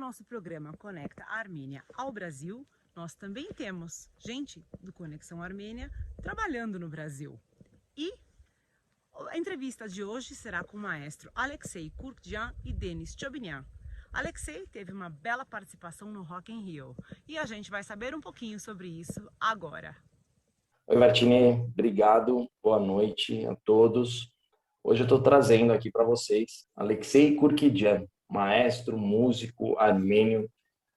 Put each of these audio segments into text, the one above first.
nosso programa conecta a Armênia ao Brasil, nós também temos gente do Conexão Armênia trabalhando no Brasil. E a entrevista de hoje será com o maestro Alexei Kurkjian e Denis Chobinian. Alexei teve uma bela participação no Rock in Rio e a gente vai saber um pouquinho sobre isso agora. Oi, Martine, obrigado, boa noite a todos. Hoje eu estou trazendo aqui para vocês Alexei Kurkjian, maestro, músico armênio,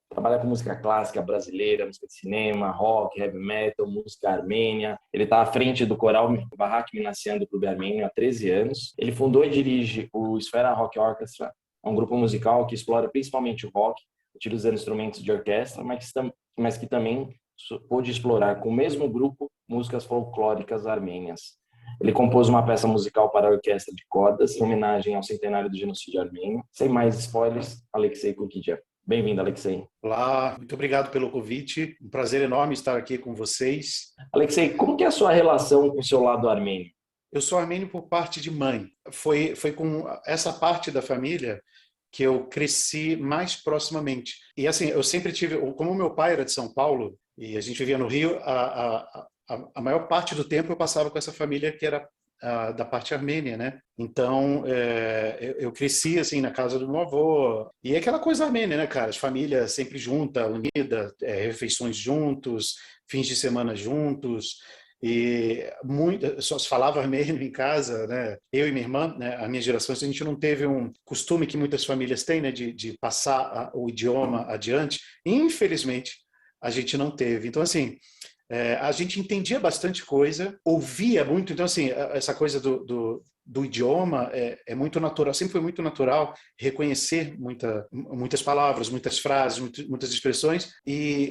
trabalha com música clássica brasileira, música de cinema, rock, heavy metal, música armênia. Ele está à frente do coral Barrak Minassian do Clube Armênio há 13 anos. Ele fundou e dirige o Esfera Rock Orchestra, um grupo musical que explora principalmente o rock, utilizando instrumentos de orquestra, mas que também pôde explorar com o mesmo grupo músicas folclóricas armênias. Ele compôs uma peça musical para a orquestra de cordas em homenagem ao centenário do genocídio armênio. Sem mais spoilers, Alexei Kurkjian. Bem-vindo, Alexei. Olá, muito obrigado pelo convite. Um prazer enorme estar aqui com vocês. Alexei, como que é a sua relação com o seu lado armênio? Eu sou armênio por parte de mãe. Foi com essa parte da família que eu cresci mais proximamente. E assim, eu sempre tive, como meu pai era de São Paulo e a gente vivia no Rio, a maior parte do tempo eu passava com essa família que era da parte armênia, né? Então, eu cresci assim na casa do meu avô. E é aquela coisa armênia, né, cara? As famílias sempre juntas, unidas, refeições juntos, fins de semana juntos. E só se falava armênio em casa, né? Eu e minha irmã, né, a minha geração, a gente não teve um costume que muitas famílias têm, né, de passar o idioma adiante. Infelizmente, a gente não teve. Então, assim, a gente entendia bastante coisa, ouvia muito. Então, assim, essa coisa do idioma é muito natural, sempre foi muito natural reconhecer muitas palavras, muitas frases, muitas expressões,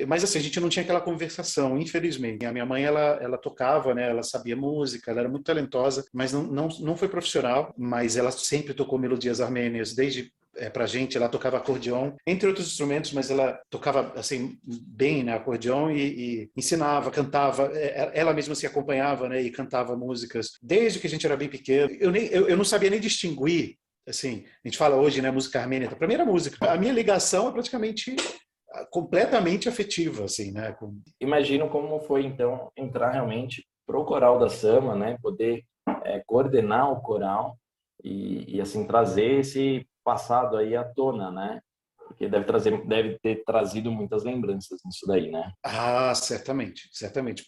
mas assim, a gente não tinha aquela conversação, infelizmente. A minha mãe, ela tocava, né, ela sabia música, ela era muito talentosa, mas não foi profissional, mas ela sempre tocou melodias armênias, desde pra gente, ela tocava acordeon, entre outros instrumentos, mas ela tocava assim bem, né, acordeon e ensinava, cantava, ela mesma se acompanhava, né, e cantava músicas desde que a gente era bem pequeno. Eu não sabia nem distinguir, assim, a gente fala hoje, né, música armênia, para mim era música. A minha ligação é praticamente completamente afetiva, assim, né. Imagino como foi então entrar realmente pro coral da Sama, né, poder coordenar o coral e assim trazer esse passado aí à tona, né? Porque deve ter trazido muitas lembranças nisso daí, né? Ah, certamente, certamente.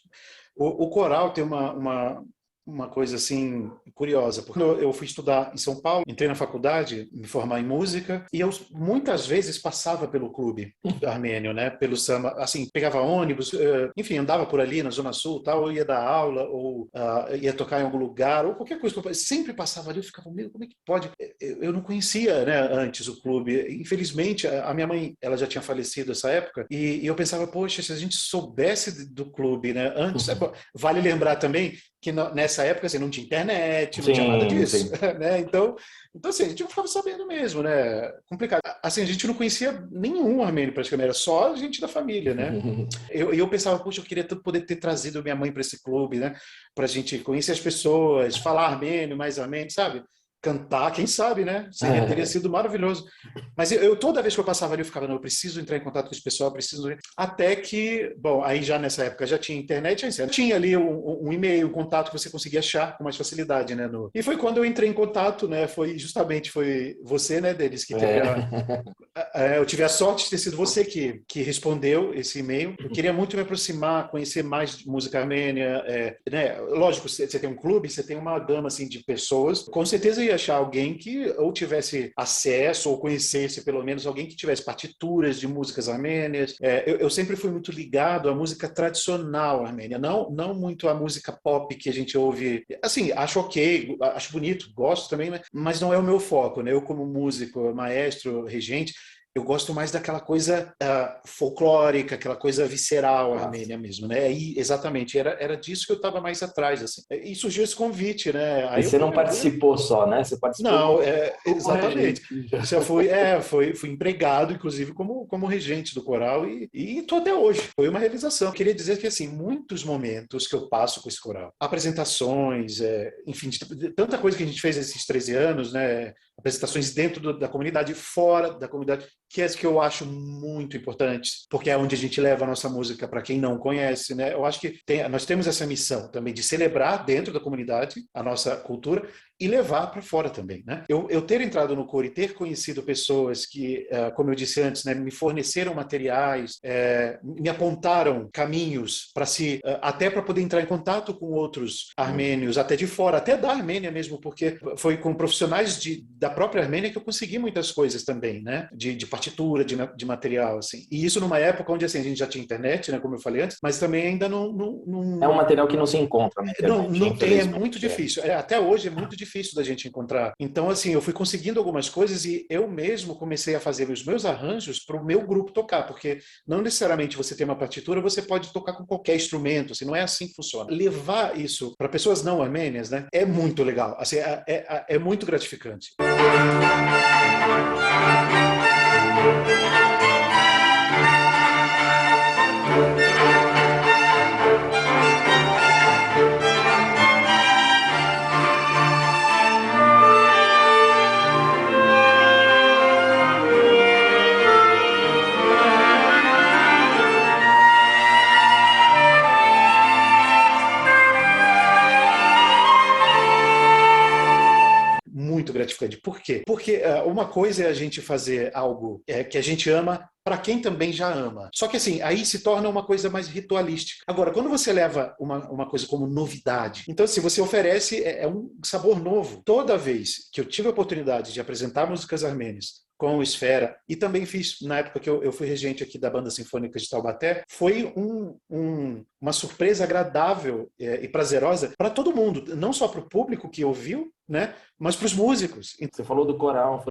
O coral tem uma coisa assim curiosa, porque eu fui estudar em São Paulo, entrei na faculdade, me formar em música, e eu muitas vezes passava pelo clube armênio, né, pelo samba, assim, pegava ônibus, enfim, andava por ali na Zona Sul, tal, ou ia dar aula, ou ia tocar em algum lugar, ou qualquer coisa, eu sempre passava ali, eu ficava, meu, como é que pode? Eu não conhecia, né, antes o clube. Infelizmente, a minha mãe, ela já tinha falecido nessa época, e eu pensava, poxa, se a gente soubesse do clube, né, antes, vale lembrar também que nessa época assim, não tinha internet, não tinha nada disso, né? Então assim, a gente não ficava sabendo mesmo, né? Complicado. Assim, a gente não conhecia nenhum armênio praticamente, era só a gente da família, né? Eu pensava, poxa, eu queria poder ter trazido minha mãe para esse clube, né? Para a gente conhecer as pessoas, falar armênio, mais armênio, sabe? Cantar, quem sabe, né? Teria sido maravilhoso. Mas toda vez que eu passava ali, eu ficava, não, eu preciso entrar em contato com esse pessoal, preciso... Até que, bom, aí já nessa época já tinha internet, aí tinha ali um e-mail, um contato que você conseguia achar com mais facilidade, né? E foi quando eu entrei em contato, né? Foi você, né, Denis, que teve eu tive a sorte de ter sido você que respondeu esse e-mail. Eu queria muito me aproximar, conhecer mais de música armênia, né? Lógico, você tem um clube, você tem uma gama assim, de pessoas, com certeza ia achar alguém que ou tivesse acesso ou conhecesse pelo menos alguém que tivesse partituras de músicas armênias. Eu sempre fui muito ligado à música tradicional armênia, não muito à música pop que a gente ouve. Assim, acho ok, acho bonito, gosto também, né? Mas não é o meu foco, né? Eu como músico, maestro, regente, eu gosto mais daquela coisa folclórica, aquela coisa visceral armênia mesmo, né? E, exatamente, era disso que eu estava mais atrás, assim. E surgiu esse convite, né? Aí você não participou só, né? Você participou não, exatamente. Já fui empregado, inclusive, como regente do coral e estou até hoje. Foi uma realização. Eu queria dizer que, assim, muitos momentos que eu passo com esse coral, apresentações, enfim, tanta coisa que a gente fez esses 13 anos, né? apresentações dentro da comunidade, fora da comunidade, que é as que eu acho muito importantes, porque é onde a gente leva a nossa música para quem não conhece, né? Eu acho que nós temos essa missão também de celebrar dentro da comunidade a nossa cultura e levar para fora também, né? Eu ter entrado no coro e ter conhecido pessoas que, como eu disse antes, né, me forneceram materiais, me apontaram caminhos para até para poder entrar em contato com outros armênios, até de fora, até da Armênia mesmo, porque foi com profissionais da própria Armênia que eu consegui muitas coisas também, né? De partitura, de material, assim. E isso numa época onde assim, a gente já tinha internet, né, como eu falei antes, mas também ainda não... É um material que não se encontra na internet. Não tem, é muito difícil. Até hoje é muito difícil da gente encontrar. Então, assim, eu fui conseguindo algumas coisas e eu mesmo comecei a fazer os meus arranjos para o meu grupo tocar, porque não necessariamente você tem uma partitura, você pode tocar com qualquer instrumento, assim, não é assim que funciona. Levar isso para pessoas não armênias, né, é muito legal, assim, é muito gratificante. Muito gratificante. Por quê? Porque uma coisa é a gente fazer algo que a gente ama para quem também já ama. Só que assim, aí se torna uma coisa mais ritualística. Agora, quando você leva uma coisa como novidade, então se você oferece um sabor novo. Toda vez que eu tive a oportunidade de apresentar músicas armênias com o Esfera, e também fiz, na época que eu fui regente aqui da Banda Sinfônica de Taubaté, foi uma surpresa agradável e prazerosa para todo mundo, não só para o público que ouviu, né, mas para os músicos. Você falou do coral,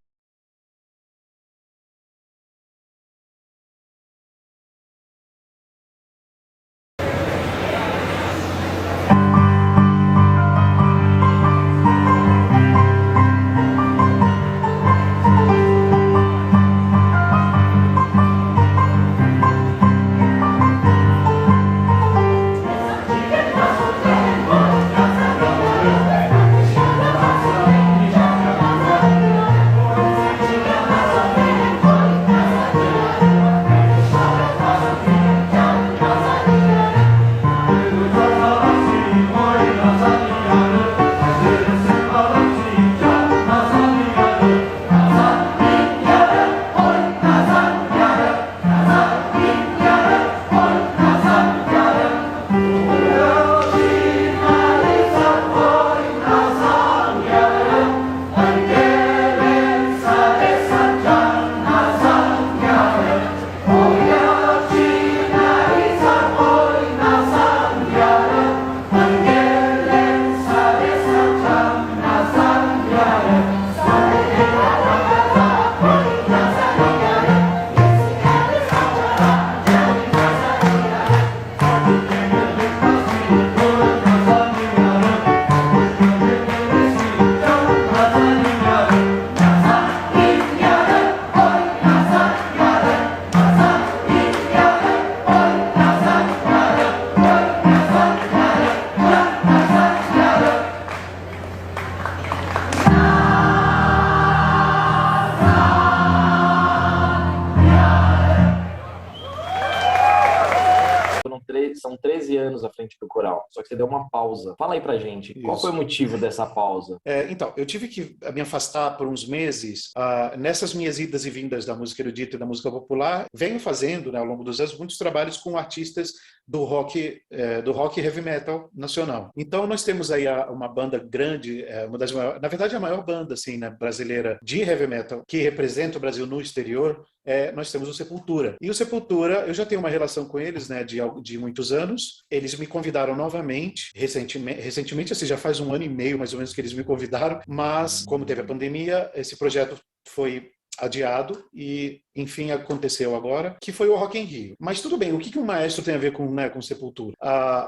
são 13 anos à frente do coral, só que você deu uma pausa. Fala aí pra gente, qual foi o motivo dessa pausa? Então, eu tive que me afastar por uns meses. Nessas minhas idas e vindas da música erudita e da música popular, venho fazendo, né, ao longo dos anos, muitos trabalhos com artistas do rock e heavy metal nacional. Então, nós temos aí uma banda grande, uma das maiores, na verdade, a maior banda assim, né, brasileira de heavy metal que representa o Brasil no exterior. Nós temos o Sepultura. E o Sepultura, eu já tenho uma relação com eles, né, de muitos anos. Eles me convidaram novamente, recentemente, assim, já faz 1 ano e meio, mais ou menos, que eles me convidaram, mas como teve a pandemia, esse projeto foi adiado e, enfim, aconteceu agora, que foi o Rock in Rio. Mas tudo bem, o que um maestro tem a ver com Sepultura?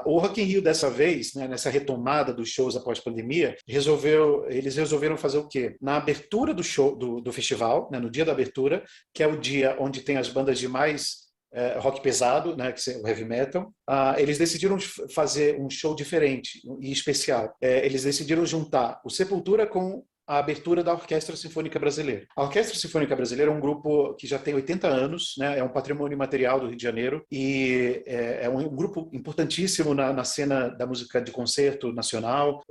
O Rock in Rio dessa vez, né, nessa retomada dos shows após pandemia, eles resolveram fazer o quê? Na abertura do show, do festival, né, no dia da abertura, que é o dia onde tem as bandas de mais rock pesado, né, que é o heavy metal, eles decidiram fazer um show diferente e especial. Eles decidiram juntar o Sepultura com a abertura da Orquestra Sinfônica Brasileira. A Orquestra Sinfônica Brasileira é um grupo que já tem 80 anos, né? É um patrimônio imaterial do Rio de Janeiro e é um grupo importantíssimo na cena da música de concerto nacional,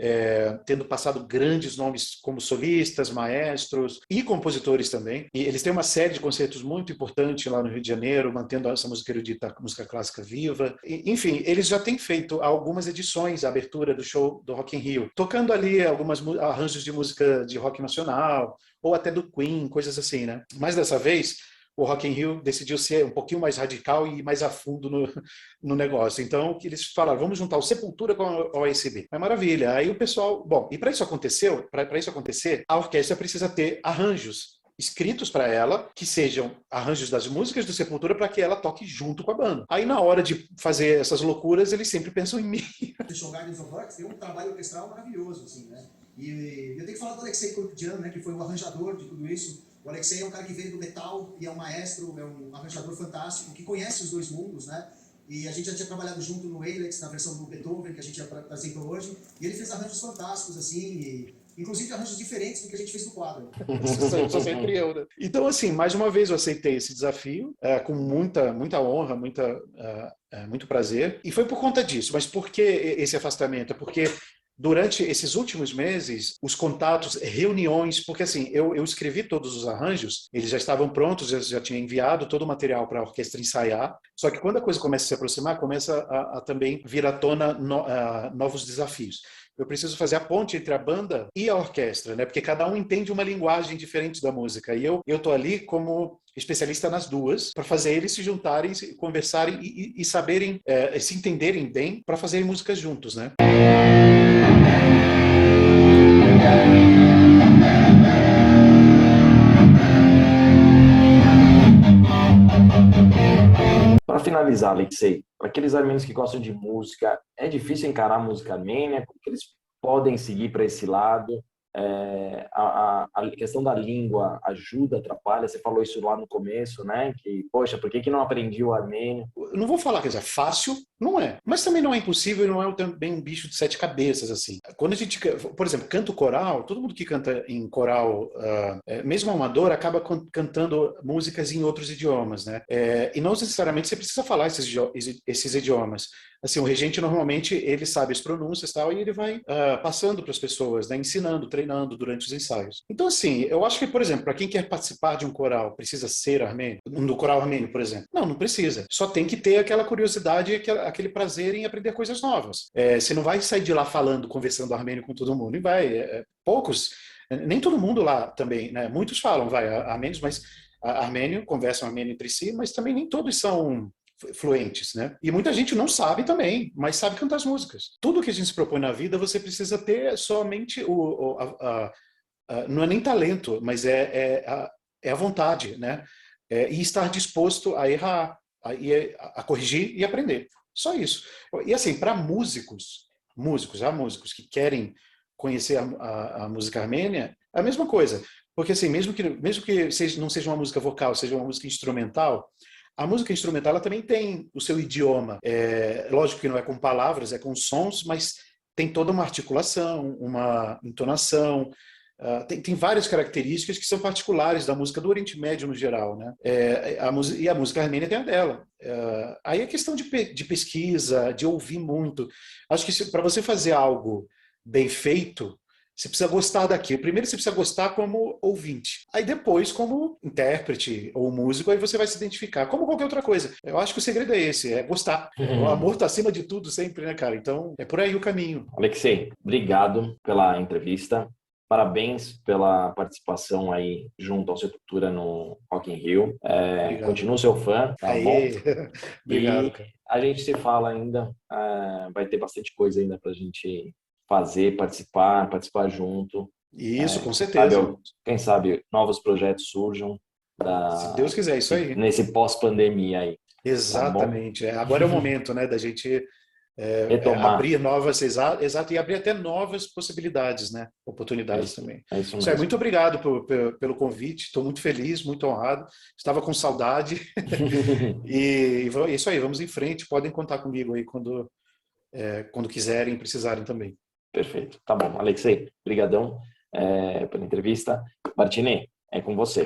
tendo passado grandes nomes como solistas, maestros e compositores também. E eles têm uma série de concertos muito importantes lá no Rio de Janeiro, mantendo essa música erudita, música clássica viva. E, enfim, eles já têm feito algumas edições, a abertura do show do Rock in Rio, tocando ali algumas arranjos de música de rock nacional, ou até do Queen, coisas assim, né? Mas dessa vez, o Rock in Rio decidiu ser um pouquinho mais radical e mais a fundo no negócio. Então, eles falaram, vamos juntar o Sepultura com a OSB. É maravilha. Aí o pessoal... Bom, e para isso acontecer, a orquestra precisa ter arranjos escritos para ela, que sejam arranjos das músicas do Sepultura para que ela toque junto com a banda. Aí, na hora de fazer essas loucuras, eles sempre pensam em mim. O Show Gardens of Rock tem um trabalho orquestral maravilhoso, assim, né? E eu tenho que falar do Alexei Kurkdjian, né, que foi o arranjador de tudo isso. O Alexei é um cara que veio do metal e é um maestro, é um arranjador fantástico, que conhece os dois mundos, né? E a gente já tinha trabalhado junto no Alex, na versão do Beethoven, que a gente apresentou hoje. E ele fez arranjos fantásticos, assim, inclusive arranjos diferentes do que a gente fez no quadro. Sou sempre eu, né? Então, assim, mais uma vez eu aceitei esse desafio com muita honra, muito prazer. E foi por conta disso. Mas por que esse afastamento? Porque durante esses últimos meses, os contatos, reuniões, porque assim, eu escrevi todos os arranjos, eles já estavam prontos, eu já tinha enviado todo o material para a orquestra ensaiar, só que quando a coisa começa a se aproximar, começa a também vir à tona novos desafios. Eu preciso fazer a ponte entre a banda e a orquestra, né? Porque cada um entende uma linguagem diferente da música. E eu estou ali como especialista nas duas, para fazer eles se juntarem, conversarem e saberem, se entenderem bem, para fazerem músicas juntos, né? Para finalizar, Alexei, para aqueles armênios que gostam de música, é difícil encarar a música armênia? Como que eles podem seguir para esse lado? A questão da língua ajuda, atrapalha? Você falou isso lá no começo, né? Que, poxa, por que não aprendi o armênio? Eu não vou falar que é fácil, não é. Mas também não é impossível e não é também um bicho de sete cabeças, assim. Quando a gente, por exemplo, canto coral, todo mundo que canta em coral, mesmo amador, acaba cantando músicas em outros idiomas, né? E não necessariamente você precisa falar esses idiomas. Assim, o regente normalmente ele sabe as pronúncias e tal, e ele vai passando para as pessoas, né, ensinando, treinando durante os ensaios. Então, assim, eu acho que, por exemplo, para quem quer participar de um coral, precisa ser armênio, do coral armênio, por exemplo. Não precisa. Só tem que ter aquela curiosidade e aquele prazer em aprender coisas novas. Você não vai sair de lá falando, conversando armênio com todo mundo, e vai. Poucos, nem todo mundo lá também, né? Muitos falam, armênios, mas armênio, conversam armênio entre si, mas também nem todos são fluentes, né? E muita gente não sabe também, mas sabe cantar as músicas. Tudo que a gente se propõe na vida, você precisa ter somente não é nem talento, mas é a vontade, né? E estar disposto a errar, a corrigir e aprender. Só isso. E assim, para músicos que querem conhecer a música armênia, é a mesma coisa. Porque assim, mesmo que não seja uma música vocal, seja uma música instrumental, a música instrumental ela também tem o seu idioma. Lógico que não é com palavras, é com sons, mas tem toda uma articulação, uma entonação. Tem várias características que são particulares da música do Oriente Médio no geral, né? E a música armênia tem a dela. Aí é questão de pesquisa, de ouvir muito. Acho que para você fazer algo bem feito, você precisa gostar daquilo. Primeiro você precisa gostar como ouvinte. Aí depois, como intérprete ou músico, aí você vai se identificar. Como qualquer outra coisa. Eu acho que o segredo é esse, é gostar. O amor está acima de tudo sempre, né, cara? Então, é por aí o caminho. Alexei, obrigado pela entrevista. Parabéns pela participação aí junto ao Sepultura no Rock in Rio. Continuo seu fã, tá bom? Obrigado, cara. A gente se fala ainda. Vai ter bastante coisa ainda para a gente fazer, participar junto. Isso, com certeza. Quem sabe novos projetos surjam. Se Deus quiser, isso aí. Nesse pós-pandemia aí. Exatamente. Tá agora é o momento, né, da gente abrir novas, exato, e abrir até novas possibilidades, né, oportunidades também. Isso mesmo. Muito obrigado pelo convite, estou muito feliz, muito honrado, estava com saudade, e é isso aí, vamos em frente, podem contar comigo aí quando quiserem e precisarem também. Perfeito, tá bom. Alexei, brigadão. pela entrevista. Martini, é com você.